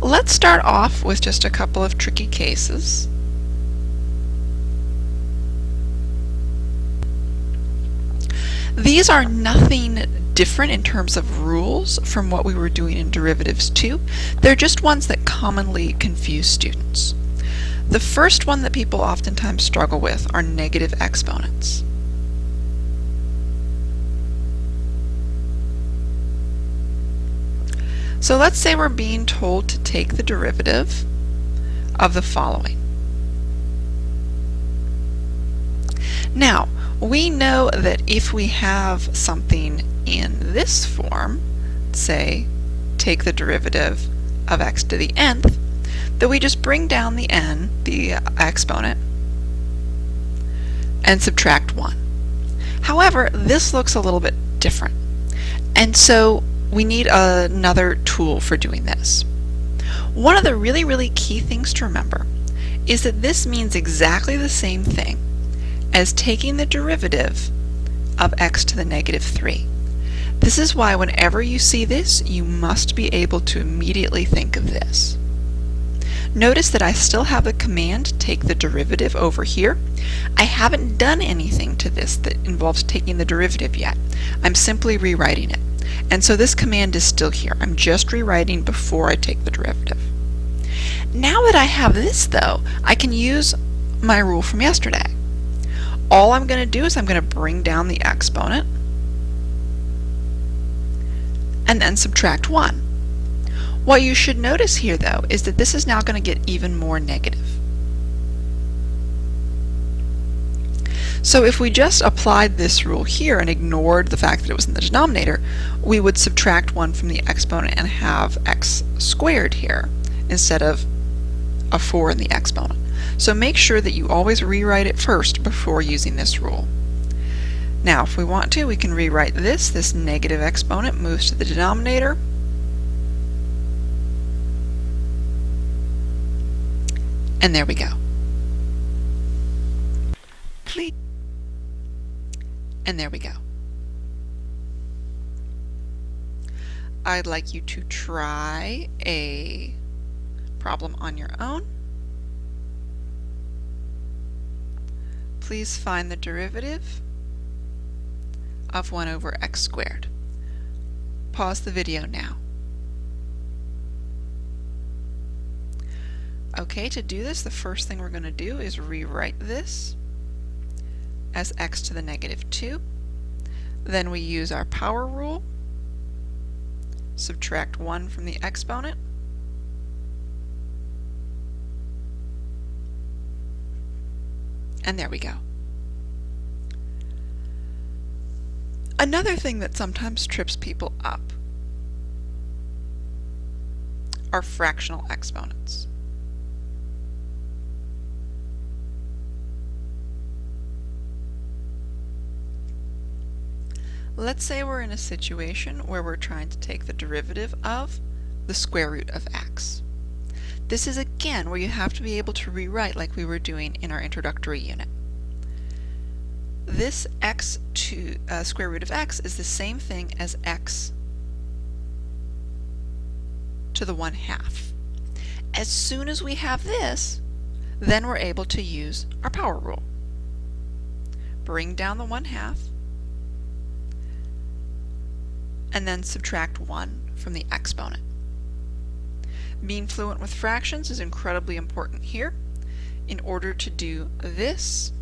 Let's start off with just a couple of tricky cases. These are nothing different in terms of rules from what we were doing in derivatives 2. They're just ones that commonly confuse students. The first one that people oftentimes struggle with are negative exponents. So let's say we're being told to take the derivative of the following. Now, we know that if we have something in this form, say take the derivative of x to the nth, that we just bring down the n, the exponent, and subtract 1. However, this looks a little bit different, and so we need another tool for doing this. One of the really key things to remember is that this means exactly the same thing as taking the derivative of x to the negative 3. This is why whenever you see this, you must be able to immediately think of this. Notice that I still have the command take the derivative over here. I haven't done anything to this that involves taking the derivative yet. I'm simply rewriting it. And so this command is still here. I'm just rewriting before I take the derivative. Now that I have this though, I can use my rule from yesterday. All I'm going to do is I'm going to bring down the exponent and then subtract 1. What you should notice here though is that this is now going to get even more negative. So if we just applied this rule here and ignored the fact that it was in the denominator, we would subtract 1 from the exponent and have x squared here instead of a 4 in the exponent. So make sure that you always rewrite it first before using this rule. Now if we want to, we can rewrite this negative exponent moves to the denominator, and there we go. Please. And there we go. I'd like you to try a problem on your own. Please find the derivative of 1 over x squared. Pause the video now. Okay, to do this, the first thing we're going to do is rewrite this as x to the negative 2. Then we use our power rule, subtract 1 from the exponent, and there we go. Another thing that sometimes trips people up are fractional exponents. Let's say we're in a situation where we're trying to take the derivative of the square root of x. This is again where you have to be able to rewrite like we were doing in our introductory unit. This x to square root of x is the same thing as x to the 1/2. As soon as we have this, then we're able to use our power rule. Bring down the 1/2 and then subtract 1 from the exponent. Being fluent with fractions is incredibly important here. In order to do this,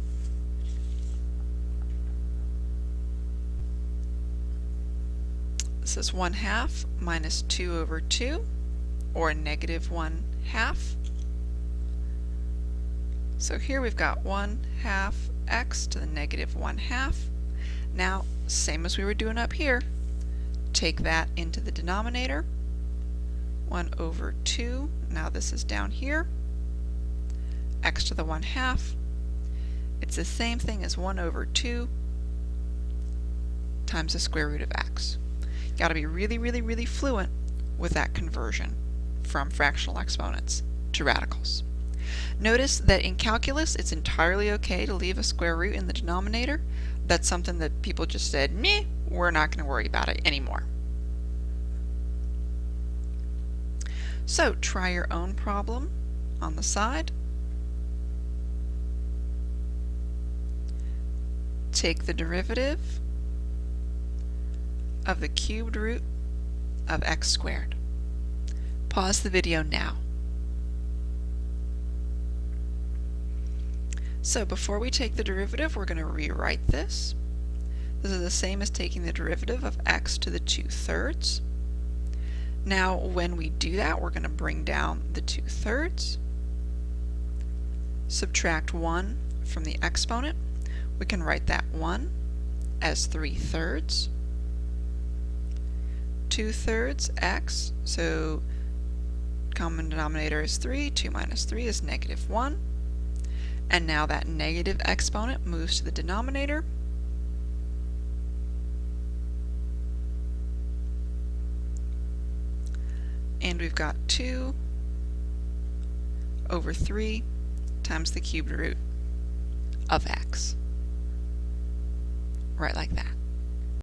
this is 1/2 minus 2 over 2, or negative 1/2. So here we've got 1/2 x to the negative 1/2. Now, same as we were doing up here, take that into the denominator, 1 over 2, now this is down here, x to the 1/2. It's the same thing as 1 over 2 times the square root of x. You got to be really fluent with that conversion from fractional exponents to radicals. Notice that in calculus it's entirely okay to leave a square root in the denominator. That's something that people just said, meh, we're not going to worry about it anymore. So try your own problem on the side. Take the derivative of the cubed root of x squared. Pause the video now. So before we take the derivative, we're going to rewrite this. This is the same as taking the derivative of x to the 2/3. Now when we do that, we're going to bring down the 2/3, subtract 1 from the exponent. We can write that 1 as 3/3, 2/3 x, so common denominator is 3, 2 minus 3 is -1, and now that negative exponent moves to the denominator, and we've got 2 over 3 times the cubed root of x. Right like that.